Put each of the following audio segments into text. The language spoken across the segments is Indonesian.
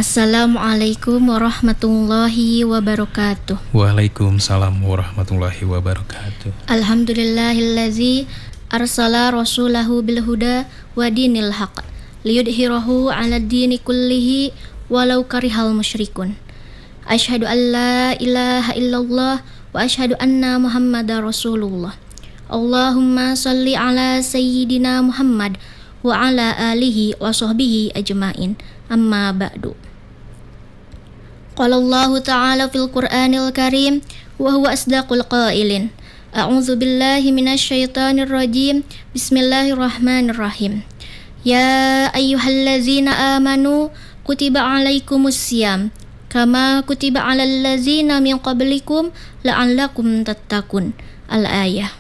Assalamualaikum warahmatullahi wabarakatuh. Waalaikumsalam warahmatullahi wabarakatuh. Alhamdulillahillazi arsala rasulahu bilhuda wa dinil haq liyudhirahu ala dini kullihi walau karihal musyrikun. Asyhadu an la ilaha illallah wa asyhadu anna muhammadar rasulullah. Allahumma salli ala sayyidina Muhammad wa ala alihi wa sahbihi ajmain. Amma ba'du. Qala Allah Ta'ala fil Qur'anil Karim wa huwa asdaqul qailin. A'udzu billahi minasy syaithanir rajim. Bismillahirrahmanirrahim. Ya ayyuhallazina amanu kutiba alaikumus syiyam kama kutiba alal ladzina min qablikum la'allakum tattaqun. Al-ayah.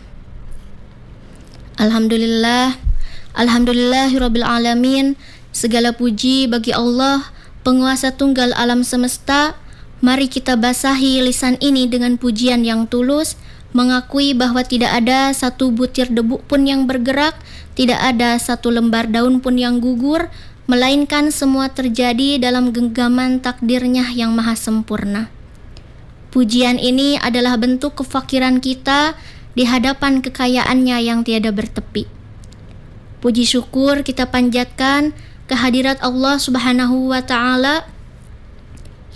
Alhamdulillahirabbil alamin. Segala puji bagi Allah, penguasa tunggal alam semesta. Mari kita basahi lisan ini dengan pujian yang tulus, mengakui bahwa tidak ada satu butir debu pun yang bergerak, tidak ada satu lembar daun pun yang gugur, melainkan semua terjadi dalam genggaman takdirnya yang maha sempurna. Pujian ini adalah bentuk kefakiran kita di hadapan kekayaannya yang tiada bertepi. Puji syukur kita panjatkan kehadirat Allah Subhanahu wa Ta'ala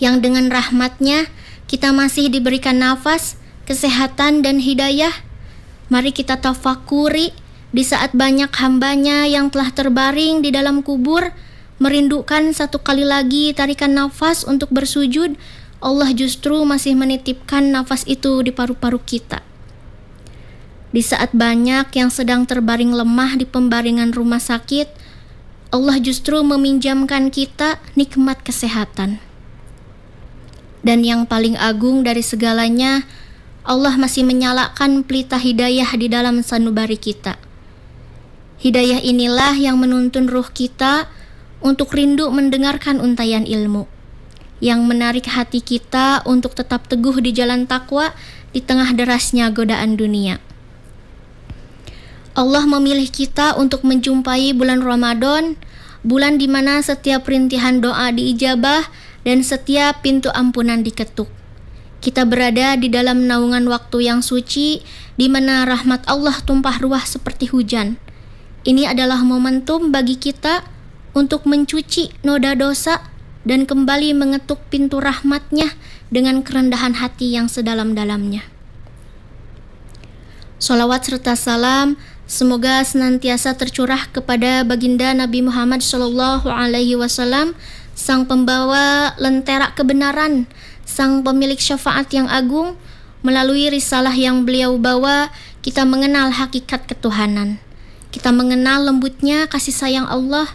yang dengan rahmatnya kita masih diberikan nafas, kesehatan dan hidayah. Mari kita tafakuri di saat banyak hambanya yang telah terbaring di dalam kubur merindukan satu kali lagi tarikan nafas untuk bersujud. Allah justru masih menitipkan nafas itu di paru-paru kita. Di saat banyak yang sedang terbaring lemah di pembaringan rumah sakit, Allah justru meminjamkan kita nikmat kesehatan. Dan yang paling agung dari segalanya, Allah masih menyalakan pelita hidayah di dalam sanubari kita. Hidayah inilah yang menuntun ruh kita untuk rindu mendengarkan untayan ilmu, yang menarik hati kita untuk tetap teguh di jalan takwa di tengah derasnya godaan dunia. Allah memilih kita untuk menjumpai bulan Ramadan, bulan di mana setiap rintihan doa diijabah dan setiap pintu ampunan diketuk. Kita berada di dalam naungan waktu yang suci, di mana rahmat Allah tumpah ruah seperti hujan. Ini adalah momentum bagi kita untuk mencuci noda dosa dan kembali mengetuk pintu rahmatnya dengan kerendahan hati yang sedalam-dalamnya. Sholawat serta salam semoga senantiasa tercurah kepada baginda Nabi Muhammad SAW, sang pembawa lentera kebenaran, sang pemilik syafaat yang agung. Melalui risalah yang beliau bawa, kita mengenal hakikat ketuhanan. Kita mengenal lembutnya kasih sayang Allah.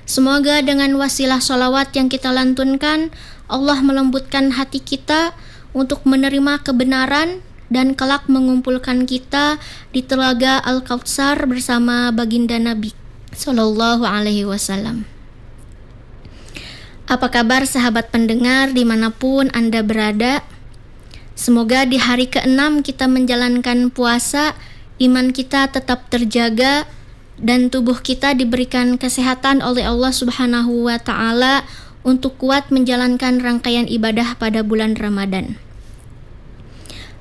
Semoga dengan wasilah sholawat yang kita lantunkan, Allah melembutkan hati kita untuk menerima kebenaran dan kelak mengumpulkan kita di telaga Al-Kautsar bersama baginda Nabi Sallallahu Alaihi Wasallam. Apa kabar sahabat pendengar dimanapun Anda berada? Semoga di hari ke-6 kita menjalankan puasa, iman kita tetap terjaga dan tubuh kita diberikan kesehatan oleh Allah Subhanahu wa Ta'ala untuk kuat menjalankan rangkaian ibadah pada bulan Ramadan.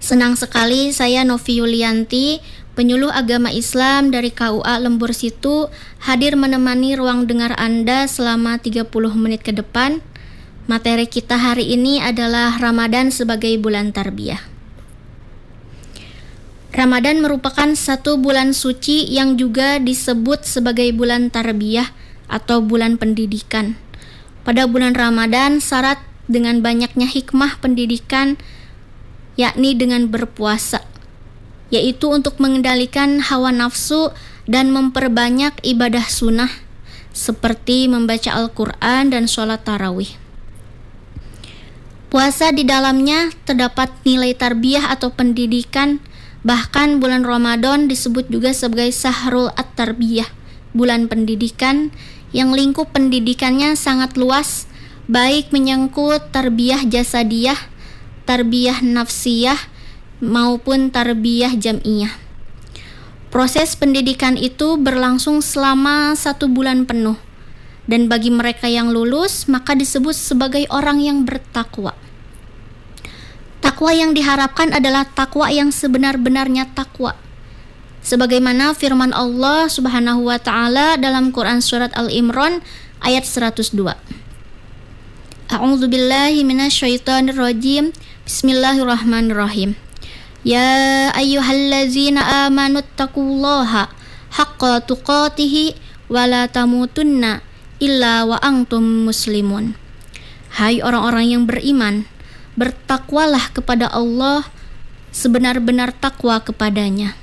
Senang sekali saya Novi Yulianti, penyuluh agama Islam dari KUA Lembur Situ, hadir menemani ruang dengar Anda selama 30 menit ke depan. Materi kita hari ini adalah Ramadan sebagai bulan tarbiyah. Ramadan merupakan satu bulan suci yang juga disebut sebagai bulan tarbiyah atau bulan pendidikan. Pada bulan Ramadan syarat dengan banyaknya hikmah pendidikan, yakni dengan berpuasa, yaitu untuk mengendalikan hawa nafsu dan memperbanyak ibadah sunnah seperti membaca Al-Quran dan sholat tarawih. Puasa di dalamnya terdapat nilai tarbiyah atau pendidikan. Bahkan bulan Ramadan disebut juga sebagai Sahrul At-Tarbiyah, bulan pendidikan, yang lingkup pendidikannya sangat luas, baik menyangkut tarbiyah jasadiyah, tarbiyah nafsiyah, maupun tarbiyah jam'iyah. Proses pendidikan itu berlangsung selama 1 bulan penuh. Dan bagi mereka yang lulus, maka disebut sebagai orang yang bertakwa. Takwa yang diharapkan adalah takwa yang sebenar-benarnya takwa. Sebagaimana firman Allah Subhanahu wa taala dalam Quran surat Al-Imran ayat 102. A'udzu billahi minasyaitonir rajim. Bismillahirrahmanirrahim. Ya ayyuhallazina amanu taqullaha haqqa tuqatih wa la tamutunna illa wa antum muslimun. Hai orang-orang yang beriman, bertakwalah kepada Allah sebenar-benar takwa kepadanya,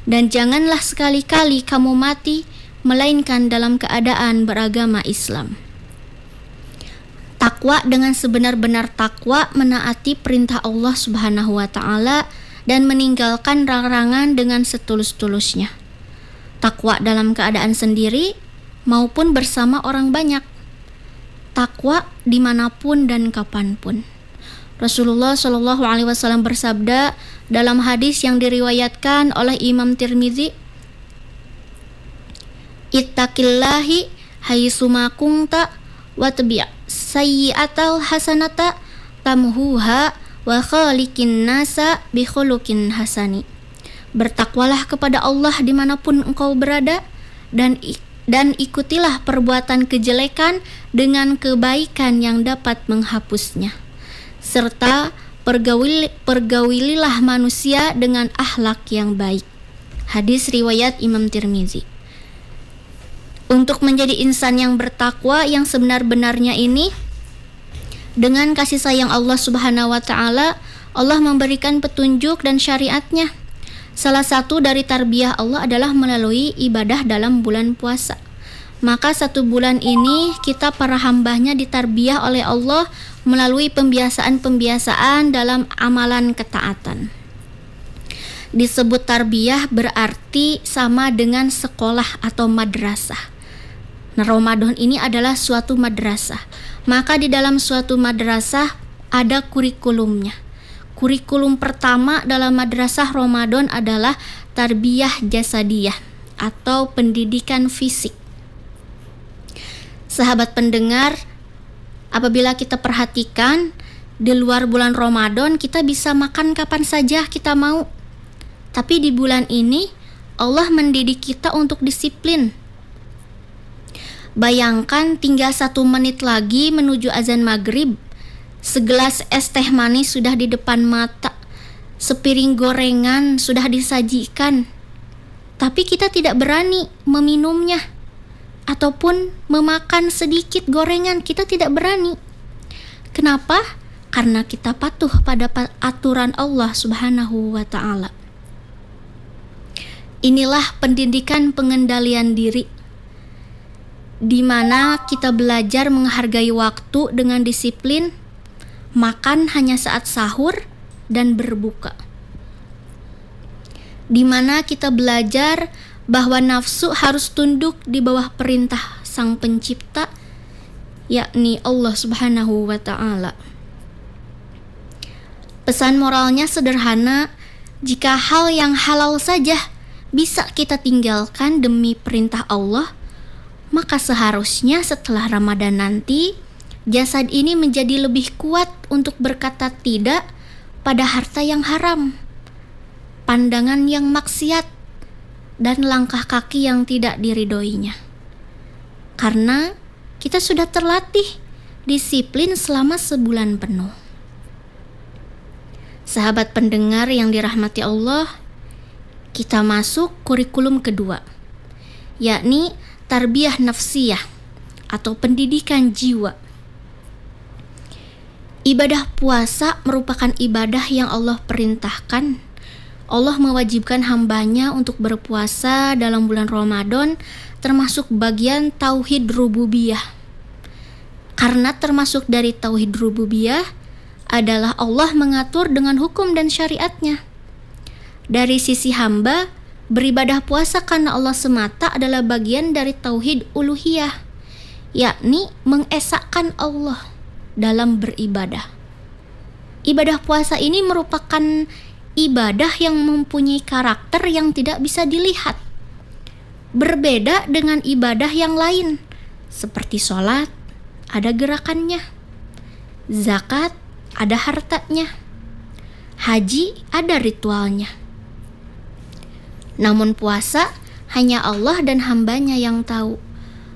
dan janganlah sekali-kali kamu mati melainkan dalam keadaan beragama Islam. Takwa dengan sebenar-benar takwa menaati perintah Allah Subhanahu wa taala dan meninggalkan larangan dengan setulus-tulusnya. Takwa dalam keadaan sendiri maupun bersama orang banyak. Takwa dimanapun dan kapanpun. Rasulullah Shallallahu Alaihi Wasallam bersabda dalam hadis yang diriwayatkan oleh Imam Tirmizi, Ittaqillahi haitsuma kunta wattabi' sayyi'atal hasanata tamhuha wa khaliqin nasa bi khuluqin hasani. Bertakwalah kepada Allah dimanapun engkau berada, dan ikutilah perbuatan kejelekan dengan kebaikan yang dapat menghapusnya, serta pergaulilah manusia dengan akhlak yang baik. Hadis riwayat Imam Tirmizi. Untuk menjadi insan yang bertakwa yang sebenar-benarnya ini, dengan kasih sayang Allah Subhanahu wa taala, Allah memberikan petunjuk dan syariatnya. Salah satu dari tarbiyah Allah adalah melalui ibadah dalam bulan puasa. Maka 1 bulan ini kita para hambanya ditarbiyah oleh Allah melalui pembiasaan-pembiasaan dalam amalan ketaatan. Disebut tarbiyah berarti sama dengan sekolah atau madrasah. Nah, Ramadan ini adalah suatu madrasah. Maka di dalam suatu madrasah ada kurikulumnya. Kurikulum pertama dalam madrasah Ramadan adalah tarbiyah jasadiyah atau pendidikan fisik. Sahabat pendengar, apabila kita perhatikan, di luar bulan Ramadan kita bisa makan kapan saja kita mau. Tapi di bulan ini Allah mendidik kita untuk disiplin. Bayangkan tinggal 1 menit lagi menuju azan maghrib, segelas es teh manis sudah di depan mata, sepiring gorengan sudah disajikan, tapi kita tidak berani meminumnya ataupun memakan sedikit gorengan, kita tidak berani. Kenapa? Karena kita patuh pada aturan Allah Subhanahu wa taala. Inilah pendidikan pengendalian diri, di mana kita belajar menghargai waktu dengan disiplin, makan hanya saat sahur dan berbuka. Di mana kita belajar bahwa nafsu harus tunduk di bawah perintah Sang Pencipta, yakni Allah Subhanahu wa taala. Pesan moralnya sederhana, jika hal yang halal saja bisa kita tinggalkan demi perintah Allah, maka seharusnya setelah Ramadan nanti jasad ini menjadi lebih kuat untuk berkata tidak pada harta yang haram, pandangan yang maksiat, dan langkah kaki yang tidak diridhoinya. Karena kita sudah terlatih disiplin selama sebulan penuh. Sahabat pendengar yang dirahmati Allah, kita masuk kurikulum kedua, yakni tarbiyah nafsiyah atau pendidikan jiwa. Ibadah puasa merupakan ibadah yang Allah perintahkan. Allah mewajibkan hambanya untuk berpuasa dalam bulan Ramadan, termasuk bagian tauhid rububiyah. Karena termasuk dari tauhid rububiyah adalah Allah mengatur dengan hukum dan syariatnya. Dari sisi hamba, beribadah puasa karena Allah semata adalah bagian dari tauhid uluhiyah, yakni mengesahkan Allah dalam beribadah. Ibadah puasa ini merupakan ibadah yang mempunyai karakter yang tidak bisa dilihat. Berbeda dengan ibadah yang lain, Seperti sholat, ada gerakannya. Zakat, ada hartanya. Haji, ada ritualnya. Namun puasa, hanya Allah dan hambanya yang tahu.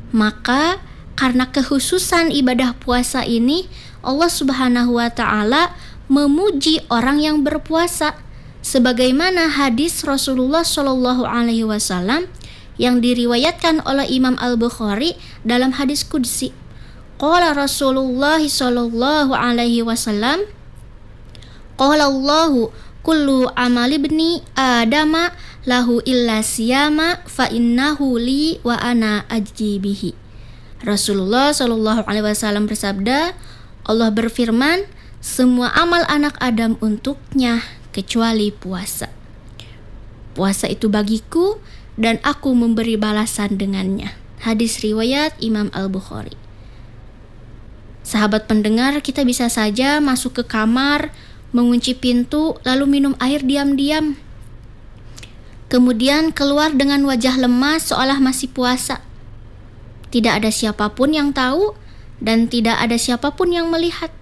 Maka, karena kekhususan ibadah puasa ini, Allah Subhanahu wa Ta'ala memuji orang yang berpuasa, sebagaimana hadis Rasulullah Shallallahu Alaihi Wasallam yang diriwayatkan oleh Imam Al-Bukhari dalam hadis qudsi. Qala Rasulullah Shallallahu Alaihi Wasallam, qala Allahu kullu amali ibni adama lahu illa siyama fa innahu li wa ana ajzi. Rasulullah Shallallahu Alaihi Wasallam bersabda, Allah berfirman, semua amal anak Adam untuknya kecuali puasa. Puasa itu bagiku dan aku memberi balasan dengannya. Hadis riwayat Imam Al-Bukhari. Sahabat pendengar, kita bisa saja masuk ke kamar, mengunci pintu, lalu minum air diam-diam. Kemudian keluar dengan wajah lemas seolah masih puasa. Tidak ada siapapun yang tahu dan tidak ada siapapun yang melihat.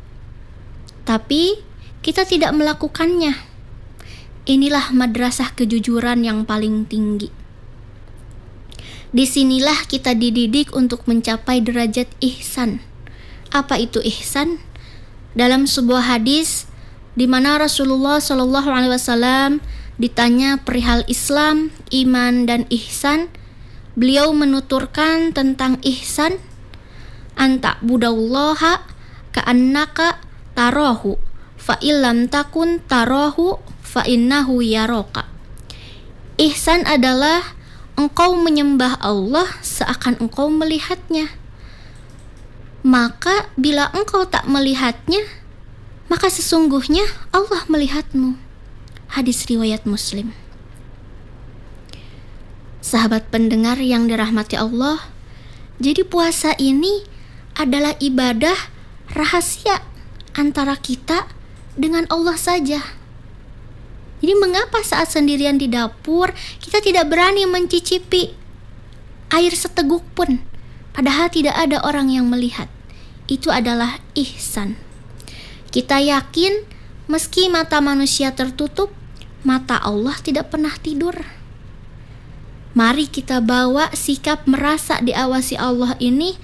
Tapi kita tidak melakukannya. Inilah madrasah kejujuran yang paling tinggi. Disinilah kita dididik untuk mencapai derajat ihsan. Apa itu ihsan? Dalam sebuah hadis di mana Rasulullah Shallallahu Alaihi Wasallam ditanya perihal Islam, iman, dan ihsan, beliau menuturkan tentang ihsan, anta budallaha ka'annaka tarahu fa illam takun tarahu fa innahu yaraka. Ihsan adalah engkau menyembah Allah seakan engkau melihatnya. Maka bila engkau tak melihatnya, maka sesungguhnya Allah melihatmu. Hadis riwayat Muslim. Sahabat pendengar yang dirahmati Allah, jadi puasa ini adalah ibadah rahasia antara kita dengan Allah saja. Jadi mengapa saat sendirian di dapur kita tidak berani mencicipi air seteguk pun, padahal tidak ada orang yang melihat? Itu adalah ihsan. Kita yakin meski mata manusia tertutup, mata Allah tidak pernah tidur. Mari kita bawa sikap merasa diawasi Allah ini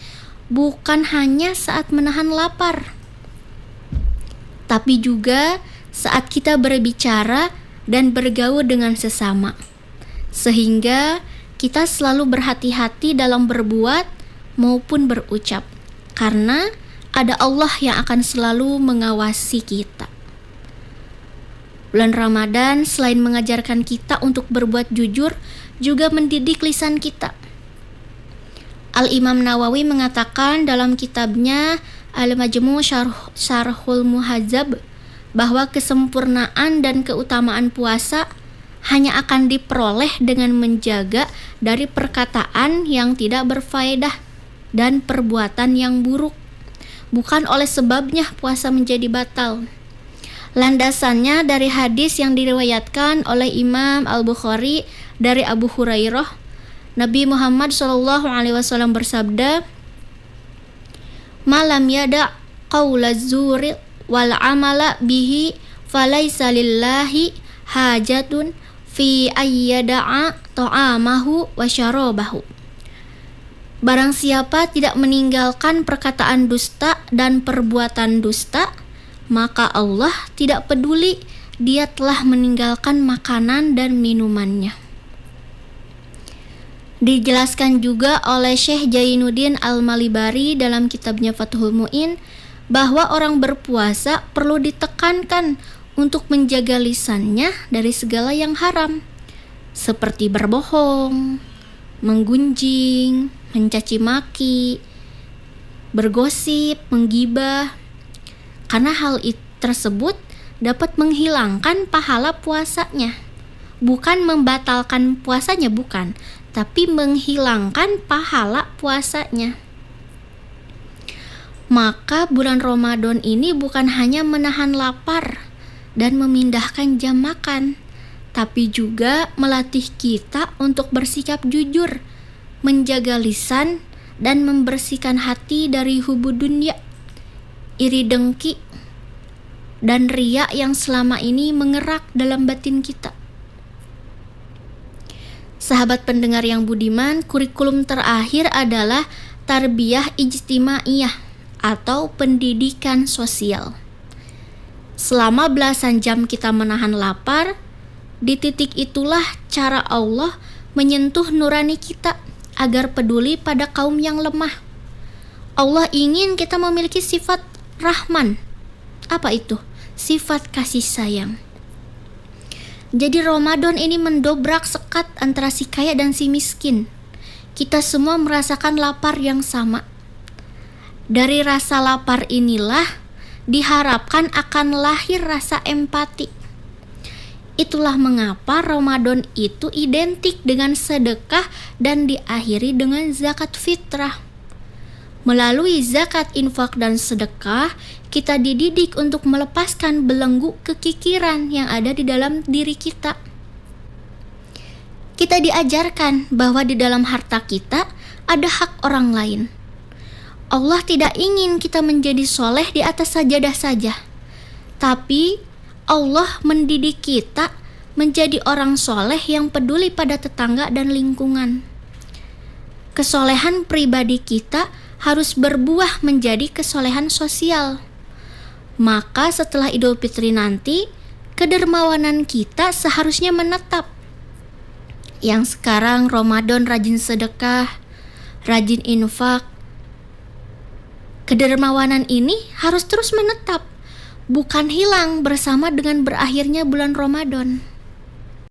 bukan hanya saat menahan lapar, tapi juga saat kita berbicara dan bergaul dengan sesama, sehingga kita selalu berhati-hati dalam berbuat maupun berucap, karena ada Allah yang akan selalu mengawasi kita. Bulan Ramadan selain mengajarkan kita untuk berbuat jujur, juga mendidik lisan kita. Al-Imam Nawawi mengatakan dalam kitabnya Al-Majmu' Syarhul Muhadzab bahwa kesempurnaan dan keutamaan puasa hanya akan diperoleh dengan menjaga dari perkataan yang tidak berfaedah dan perbuatan yang buruk, bukan oleh sebabnya puasa menjadi batal. Landasannya dari hadis yang diriwayatkan oleh Imam Al-Bukhari dari Abu Hurairah, Nabi Muhammad SAW bersabda, "Malam yada' qaula zuri wal amala bihi falaisa lillahi hajatun fi ayyada'a ta'amahu wa syarabahu." Barang siapa tidak meninggalkan perkataan dusta dan perbuatan dusta, maka Allah tidak peduli dia telah meninggalkan makanan dan minumannya. Dijelaskan juga oleh Syekh Jainuddin Al-Malibari dalam kitabnya Fathul Mu'in bahwa orang berpuasa perlu ditekankan untuk menjaga lisannya dari segala yang haram, seperti berbohong, menggunjing, mencaci maki, bergosip, menggibah, karena hal tersebut dapat menghilangkan pahala puasanya. Bukan membatalkan puasanya, bukan, tapi menghilangkan pahala puasanya. Maka bulan Ramadan ini bukan hanya menahan lapar dan memindahkan jam makan, tapi juga melatih kita untuk bersikap jujur, menjaga lisan, dan membersihkan hati dari hubud dunya, iri dengki, dan riya yang selama ini mengerak dalam batin kita. Sahabat pendengar yang budiman, kurikulum terakhir adalah tarbiyah ijtimaiyah atau pendidikan sosial. Selama belasan jam kita menahan lapar, di titik itulah cara Allah menyentuh nurani kita agar peduli pada kaum yang lemah. Allah ingin kita memiliki sifat Rahman. Apa itu? Sifat kasih sayang. Jadi Ramadan ini mendobrak sekat antara si kaya dan si miskin. Kita semua merasakan lapar yang sama. Dari rasa lapar inilah diharapkan akan lahir rasa empati. Itulah mengapa Ramadan itu identik dengan sedekah dan diakhiri dengan zakat fitrah. Melalui zakat, infak, dan sedekah, kita dididik untuk melepaskan belenggu kekikiran yang ada di dalam diri kita. Kita diajarkan bahwa di dalam harta kita ada hak orang lain. Allah tidak ingin kita menjadi soleh di atas sajadah saja, tapi Allah mendidik kita menjadi orang soleh yang peduli pada tetangga dan lingkungan. Kesolehan pribadi kita harus berbuah menjadi kesolehan sosial. Maka setelah Idul Fitri nanti, kedermawanan kita seharusnya menetap. Yang sekarang Ramadan rajin sedekah, rajin infak, kedermawanan ini harus terus menetap, bukan hilang bersama dengan berakhirnya bulan Ramadan.